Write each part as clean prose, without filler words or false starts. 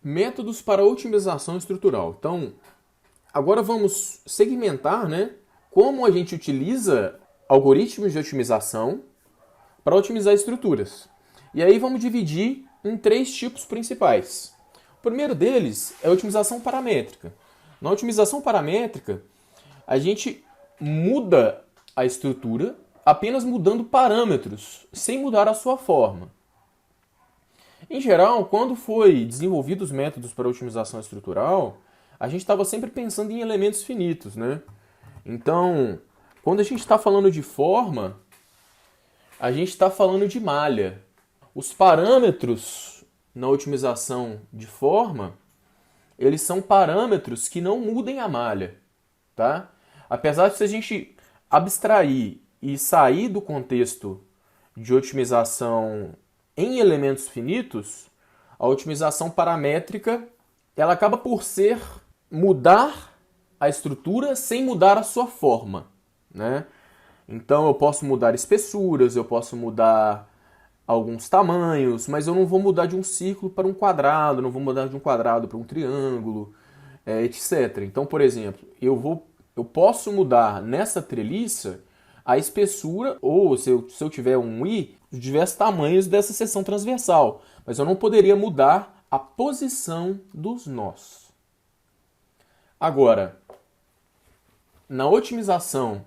Métodos para otimização estrutural. Então, agora vamos segmentar, né, como a gente utiliza algoritmos de otimização para otimizar estruturas. E aí vamos dividir em 3 tipos principais. O primeiro deles é a otimização paramétrica. Na otimização paramétrica, a gente muda a estrutura apenas mudando parâmetros, sem mudar a sua forma. Em geral, quando foi desenvolvidos os métodos para otimização estrutural, a gente estava sempre pensando em elementos finitos, né? Então, quando a gente está falando de forma, a gente está falando de malha. Os parâmetros na otimização de forma, eles são parâmetros que não mudem a malha, tá? Apesar de se a gente abstrair e sair do contexto de otimização em elementos finitos, a otimização paramétrica ela acaba por ser mudar a estrutura sem mudar a sua forma, né? Então eu posso mudar espessuras, eu posso mudar alguns tamanhos, mas eu não vou mudar de um círculo para um quadrado, não vou mudar de um quadrado para um triângulo, etc. Então, por exemplo, eu posso mudar nessa treliça a espessura, ou se eu tiver um I, os diversos tamanhos dessa seção transversal, mas eu não poderia mudar a posição dos nós. Agora, na otimização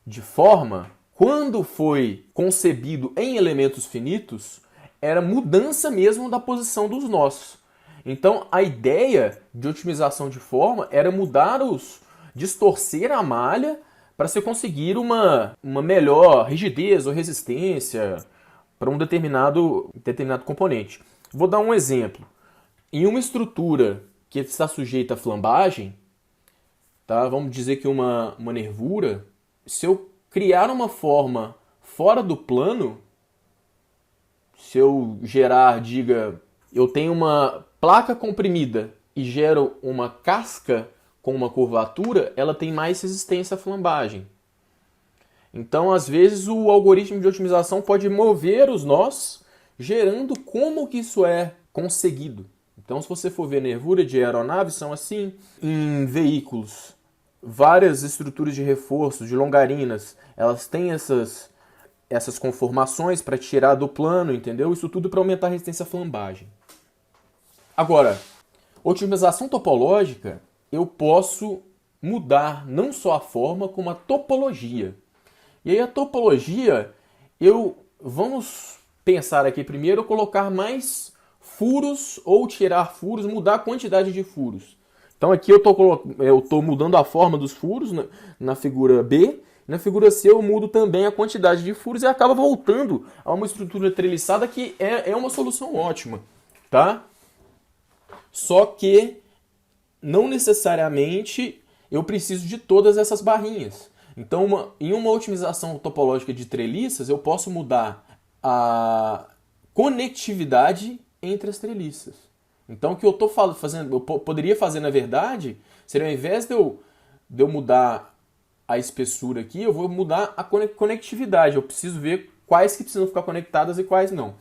de forma, quando foi concebido em elementos finitos, era mudança mesmo da posição dos nós. Então, a ideia de otimização de forma era distorcer a malha para se conseguir uma melhor rigidez ou resistência para um determinado componente. Vou dar um exemplo. Em uma estrutura que está sujeita a flambagem, tá? Vamos dizer que uma nervura, se eu criar uma forma fora do plano, se eu gerar, eu tenho uma placa comprimida e gero uma casca com uma curvatura, ela tem mais resistência à flambagem. Então, às vezes, o algoritmo de otimização pode mover os nós, gerando como que isso é conseguido. Então, se você for ver nervura de aeronave, são assim. Em veículos, várias estruturas de reforço, de longarinas, elas têm essas conformações para tirar do plano, entendeu? Isso tudo para aumentar a resistência à flambagem. Agora, otimização topológica, eu posso mudar não só a forma, como a topologia. E aí a topologia, vamos pensar aqui primeiro, colocar mais furos ou tirar furos, mudar a quantidade de furos. Então aqui eu estou mudando a forma dos furos na figura B. Na figura C eu mudo também a quantidade de furos e acaba voltando a uma estrutura treliçada que é uma solução ótima, tá? Só que não necessariamente eu preciso de todas essas barrinhas. Então, em uma otimização topológica de treliças, eu posso mudar a conectividade entre as treliças. Então, o que eu estou fazendo, eu poderia fazer, na verdade, seria ao invés de eu mudar a espessura aqui, eu vou mudar a conectividade. Eu preciso ver quais que precisam ficar conectadas e quais não.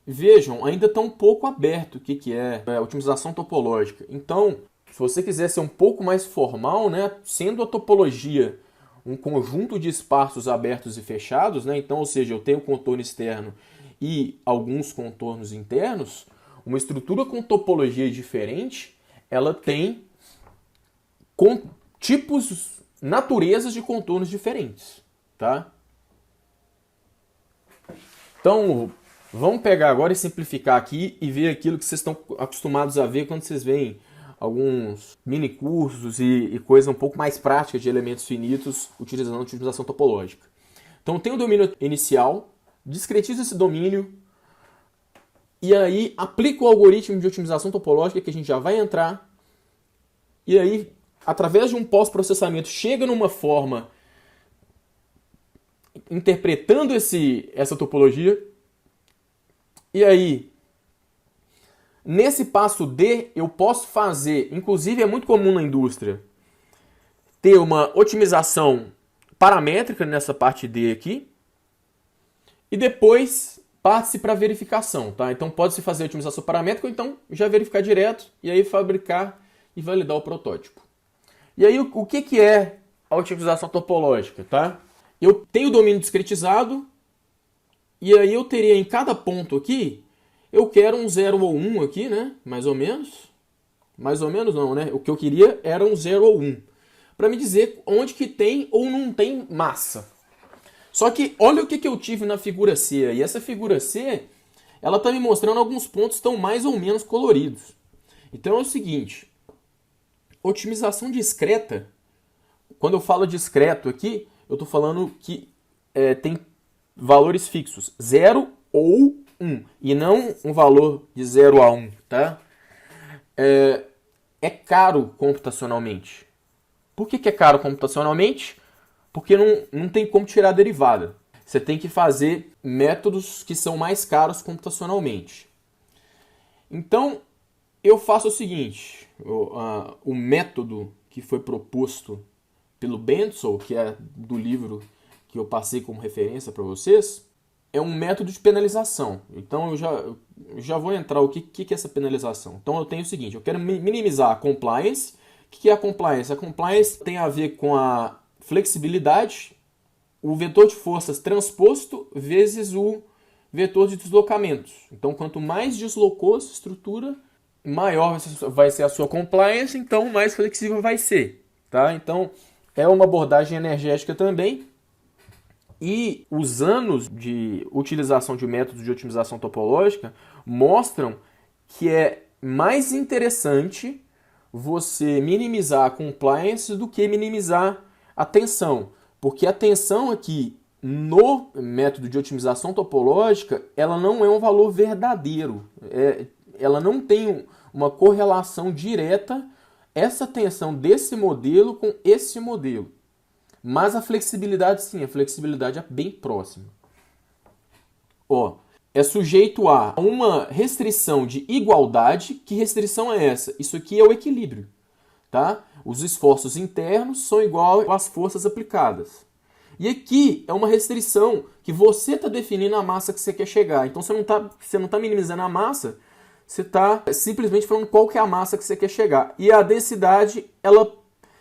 Vejam, ainda está um pouco aberto o que é a otimização topológica. Então, se você quiser ser um pouco mais formal, né, sendo a topologia um conjunto de espaços abertos e fechados, né, então, ou seja, eu tenho contorno externo e alguns contornos internos, uma estrutura com topologia diferente, ela tem naturezas de contornos diferentes, tá? Então, vamos pegar agora e simplificar aqui e ver aquilo que vocês estão acostumados a ver quando vocês veem alguns mini cursos e coisa um pouco mais prática de elementos finitos utilizando a otimização topológica. Então, tem o domínio inicial, discretizo esse domínio e aí aplico o algoritmo de otimização topológica que a gente já vai entrar e aí, através de um pós-processamento, chega numa forma interpretando essa topologia. E aí, nesse passo D, eu posso fazer, inclusive é muito comum na indústria, ter uma otimização paramétrica nessa parte D aqui. E depois parte-se para verificação, tá? Então pode-se fazer a otimização paramétrica ou então já verificar direto e aí fabricar e validar o protótipo. E aí o que é a otimização topológica, tá? Eu tenho o domínio discretizado e aí eu teria em cada ponto aqui, eu quero um 0 ou 1 aqui, né? Mais ou menos. Mais ou menos não, né? O que eu queria era um 0 ou 1. Para me dizer onde que tem ou não tem massa. Só que olha o que eu tive na figura C. E essa figura C, ela está me mostrando alguns pontos que estão mais ou menos coloridos. Então é o seguinte, otimização discreta, quando eu falo discreto aqui, eu estou falando que tem valores fixos, 0 ou 1, e não um valor de 0 a 1, tá? É caro computacionalmente. Por que é caro computacionalmente? Porque não tem como tirar a derivada. Você tem que fazer métodos que são mais caros computacionalmente. Então, eu faço o seguinte, o método que foi proposto pelo Bentzel, que é do livro que eu passei como referência para vocês, é um método de penalização. Então eu já vou entrar o que é essa penalização. Então eu tenho o seguinte, eu quero minimizar a compliance. O que é a compliance? A compliance tem a ver com a flexibilidade, o vetor de forças transposto vezes o vetor de deslocamentos. Então quanto mais deslocou essa estrutura, maior vai ser a sua compliance, então mais flexível vai ser. Tá? Então é uma abordagem energética também. E os anos de utilização de métodos de otimização topológica mostram que é mais interessante você minimizar a compliance do que minimizar a tensão. Porque a tensão aqui no método de otimização topológica, ela não é um valor verdadeiro. Ela não tem uma correlação direta, essa tensão desse modelo com esse modelo. Mas a flexibilidade sim, a flexibilidade é bem próxima. É sujeito a uma restrição de igualdade. Que restrição é essa? Isso aqui é o equilíbrio. Tá? Os esforços internos são iguais às forças aplicadas. E aqui é uma restrição que você está definindo a massa que você quer chegar. Então você não está minimizando a massa, você está simplesmente falando qual que é a massa que você quer chegar. E a densidade ela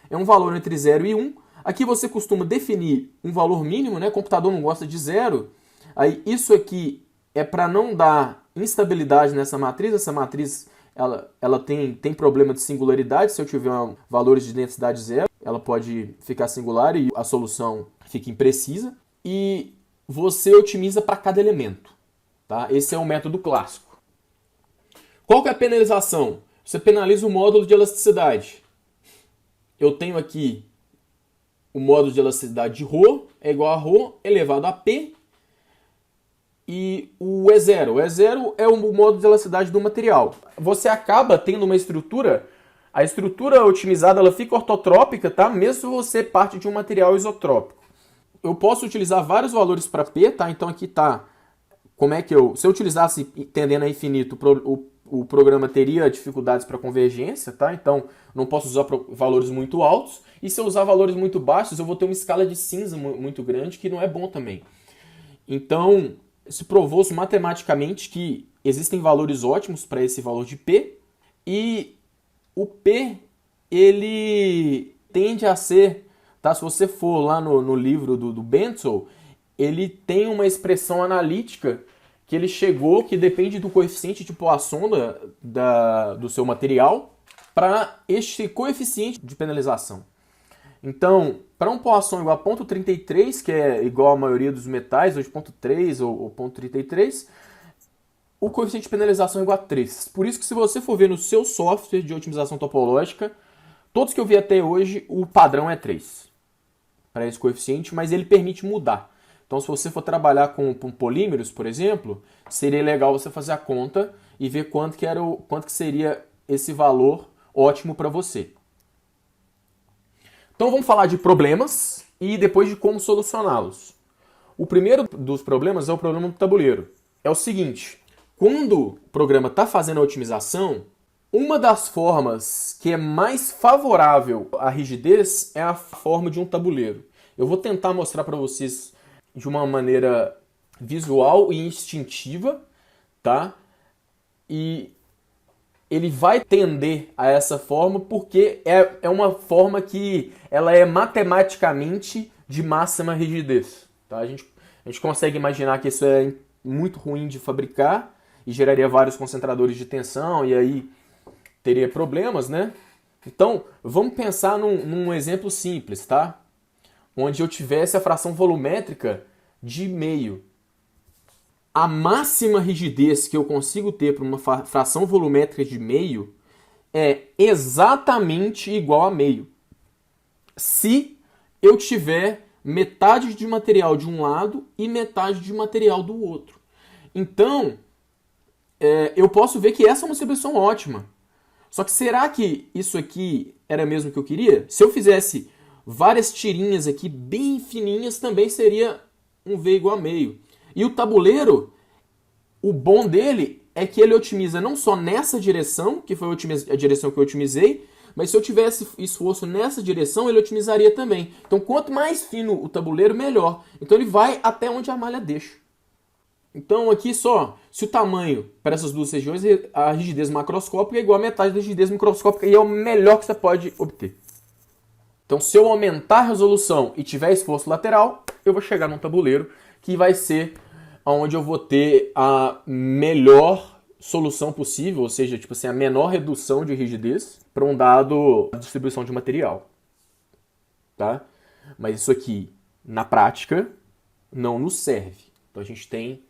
é um valor entre 0 e 1. Aqui você costuma definir um valor mínimo, né? O computador não gosta de 0. Aí isso aqui é para não dar instabilidade nessa matriz. Essa matriz ela tem problema de singularidade. Se eu tiver valores de densidade 0, ela pode ficar singular e a solução fica imprecisa. E você otimiza para cada elemento. Tá? Esse é o método clássico. Qual que é a penalização? Você penaliza o módulo de elasticidade. Eu tenho aqui o módulo de elasticidade de ρ é igual a ρ elevado a P. E o E0. O E0 é o módulo de elasticidade do material. Você acaba tendo uma estrutura, a estrutura otimizada ela fica ortotrópica, tá? Mesmo se você parte de um material isotrópico. Eu posso utilizar vários valores para P, tá? Então aqui tá se eu utilizasse tendendo a infinito, o programa teria dificuldades para convergência, tá? Então não posso usar valores muito altos. E se eu usar valores muito baixos, eu vou ter uma escala de cinza muito grande, que não é bom também. Então, se provou-se matematicamente que existem valores ótimos para esse valor de P. E o P, ele tende a ser, tá? Se você for lá no livro do Bentzel, ele tem uma expressão analítica que ele chegou, que depende do coeficiente de Poisson do seu material, para este coeficiente de penalização. Então, para um Poisson igual a 0,33, que é igual à maioria dos metais, 2,3 ou 0,33, o coeficiente de penalização é igual a 3. Por isso que se você for ver no seu software de otimização topológica, todos que eu vi até hoje, o padrão é 3 para esse coeficiente, mas ele permite mudar. Então, se você for trabalhar com polímeros, por exemplo, seria legal você fazer a conta e ver quanto que seria esse valor ótimo para você. Então vamos falar de problemas e depois de como solucioná-los. O primeiro dos problemas é o problema do tabuleiro. É o seguinte, quando o programa está fazendo a otimização, uma das formas que é mais favorável à rigidez é a forma de um tabuleiro. Eu vou tentar mostrar para vocês de uma maneira visual e instintiva, tá? E ele vai tender a essa forma porque é uma forma que ela é matematicamente de máxima rigidez, tá? A gente consegue imaginar que isso é muito ruim de fabricar e geraria vários concentradores de tensão e aí teria problemas, né? Então, vamos pensar num exemplo simples, tá? Onde eu tivesse a fração volumétrica de meio. A máxima rigidez que eu consigo ter para uma fração volumétrica de meio é exatamente igual a meio. Se eu tiver metade de material de um lado e metade de material do outro. Então, eu posso ver que essa é uma distribuição ótima. Só que será que isso aqui era mesmo o que eu queria? Se eu fizesse várias tirinhas aqui bem fininhas, também seria um V igual a meio. E o tabuleiro, o bom dele é que ele otimiza não só nessa direção, que foi a direção que eu otimizei, mas se eu tivesse esforço nessa direção, ele otimizaria também. Então, quanto mais fino o tabuleiro, melhor. Então, ele vai até onde a malha deixa. Então, aqui só, se o tamanho para essas duas regiões, a rigidez macroscópica é igual a metade da rigidez microscópica, e é o melhor que você pode obter. Então, se eu aumentar a resolução e tiver esforço lateral, eu vou chegar num tabuleiro que vai ser onde eu vou ter a melhor solução possível, ou seja, tipo assim, a menor redução de rigidez para um dado distribuição de material. Tá? Mas isso aqui, na prática, não nos serve. Então, a gente tem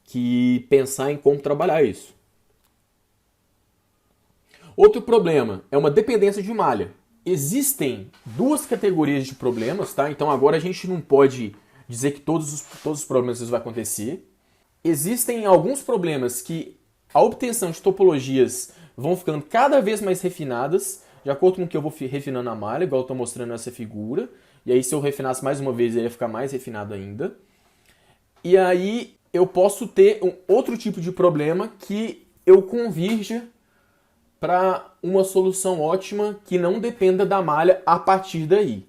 que pensar em como trabalhar isso. Outro problema é uma dependência de malha. Existem duas categorias de problemas, tá? Então agora a gente não pode dizer que todos os problemas isso vai acontecer. Existem alguns problemas que a obtenção de topologias vão ficando cada vez mais refinadas, de acordo com o que eu vou refinando a malha, igual eu estou mostrando nessa figura. E aí se eu refinasse mais uma vez, ele ia ficar mais refinado ainda. E aí eu posso ter um outro tipo de problema que eu convirja para uma solução ótima que não dependa da malha a partir daí.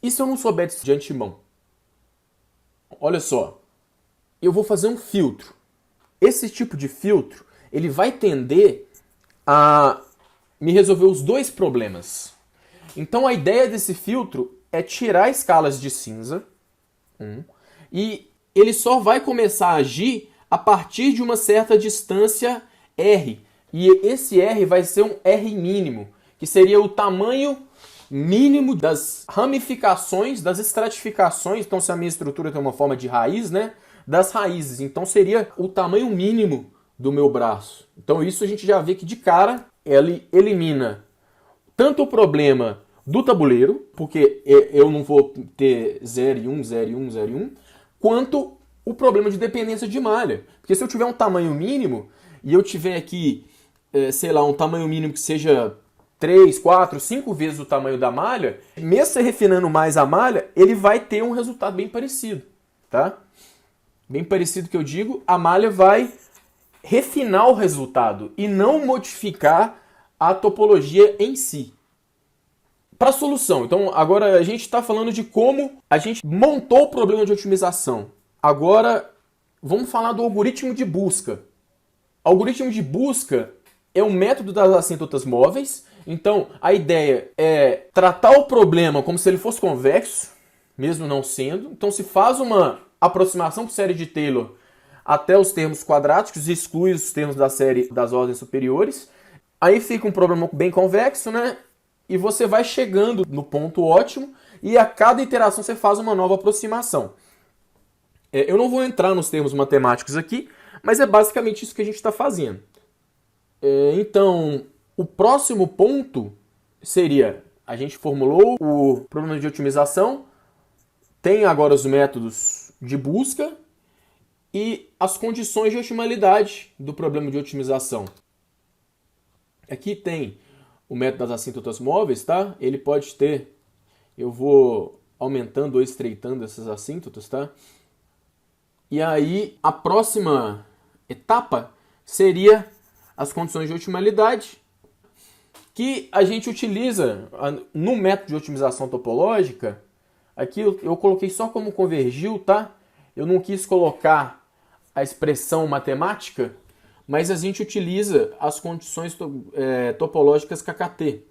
E se eu não souber disso de antemão? Olha só, eu vou fazer um filtro. Esse tipo de filtro, ele vai tender a me resolver os dois problemas. Então a ideia desse filtro é tirar escalas de cinza, e ele só vai começar a agir a partir de uma certa distância R. E esse R vai ser um R mínimo, que seria o tamanho mínimo das ramificações, das estratificações. Então, se a minha estrutura tem uma forma de raiz, né? Das raízes. Então, seria o tamanho mínimo do meu braço. Então, isso a gente já vê que de cara ele elimina tanto o problema do tabuleiro, porque eu não vou ter 0 e 1, 0 e 1, 0 e 1, quanto o problema de dependência de malha. Porque se eu tiver um tamanho mínimo e eu tiver aqui, sei lá, um tamanho mínimo que seja 3, 4, 5 vezes o tamanho da malha, mesmo você refinando mais a malha, ele vai ter um resultado bem parecido, tá? Bem parecido que eu digo, a malha vai refinar o resultado e não modificar a topologia em si. Para a solução, então agora a gente está falando de como a gente montou o problema de otimização. Agora vamos falar do algoritmo de busca. O algoritmo de busca é um método das assíntotas móveis. Então a ideia é tratar o problema como se ele fosse convexo, mesmo não sendo. Então se faz uma aproximação por série de Taylor até os termos quadráticos e exclui os termos da série das ordens superiores. Aí fica um problema bem convexo, né? E você vai chegando no ponto ótimo e a cada iteração você faz uma nova aproximação. Eu não vou entrar nos termos matemáticos aqui, mas é basicamente isso que a gente está fazendo. Então, o próximo ponto seria, a gente formulou o problema de otimização, tem agora os métodos de busca e as condições de otimalidade do problema de otimização. Aqui tem o método das assíntotas móveis, tá? Ele pode ter, eu vou aumentando ou estreitando essas assíntotas, tá? E aí a próxima etapa seria as condições de otimalidade, que a gente utiliza no método de otimização topológica. Aqui eu coloquei só como convergiu, tá? eu não quis colocar a expressão matemática, mas a gente utiliza as condições topológicas KKT,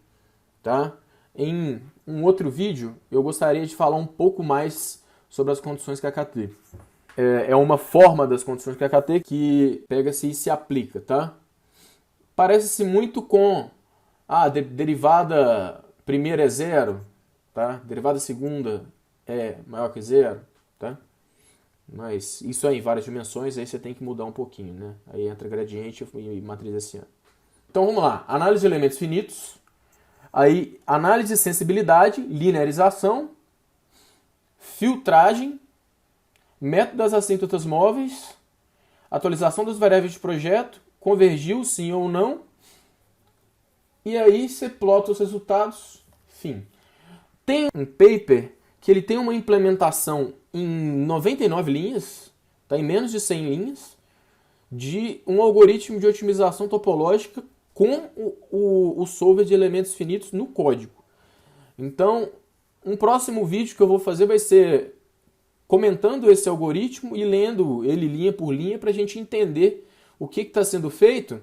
tá? Em um outro vídeo, eu gostaria de falar um pouco mais sobre as condições KKT. É uma forma das condições KKT que pega-se e se aplica, tá? Parece-se muito com derivada primeira é zero, tá? Derivada segunda é maior que zero, tá? Mas isso aí em várias dimensões, aí você tem que mudar um pouquinho, né? Aí entra gradiente e matriz hessiana. Então vamos lá, análise de elementos finitos, aí análise de sensibilidade, linearização, filtragem, método das assíntotas móveis, atualização das variáveis de projeto, convergiu sim ou não, e aí você plota os resultados, fim. Tem um paper que ele tem uma implementação em 99 linhas, tá, em menos de 100 linhas, de um algoritmo de otimização topológica com o solver de elementos finitos no código. Então, um próximo vídeo que eu vou fazer vai ser comentando esse algoritmo e lendo ele linha por linha para a gente entender o que está sendo feito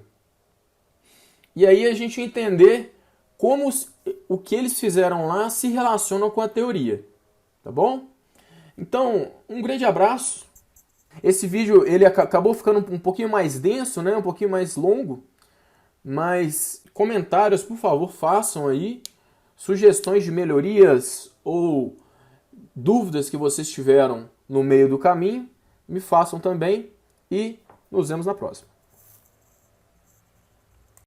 e aí a gente entender como o que eles fizeram lá se relaciona com a teoria, tá bom? Então, um grande abraço. Esse vídeo ele acabou ficando um pouquinho mais denso, né? Um pouquinho mais longo, mas comentários, por favor, façam aí, sugestões de melhorias ou dúvidas que vocês tiveram no meio do caminho, me façam também e nos vemos na próxima.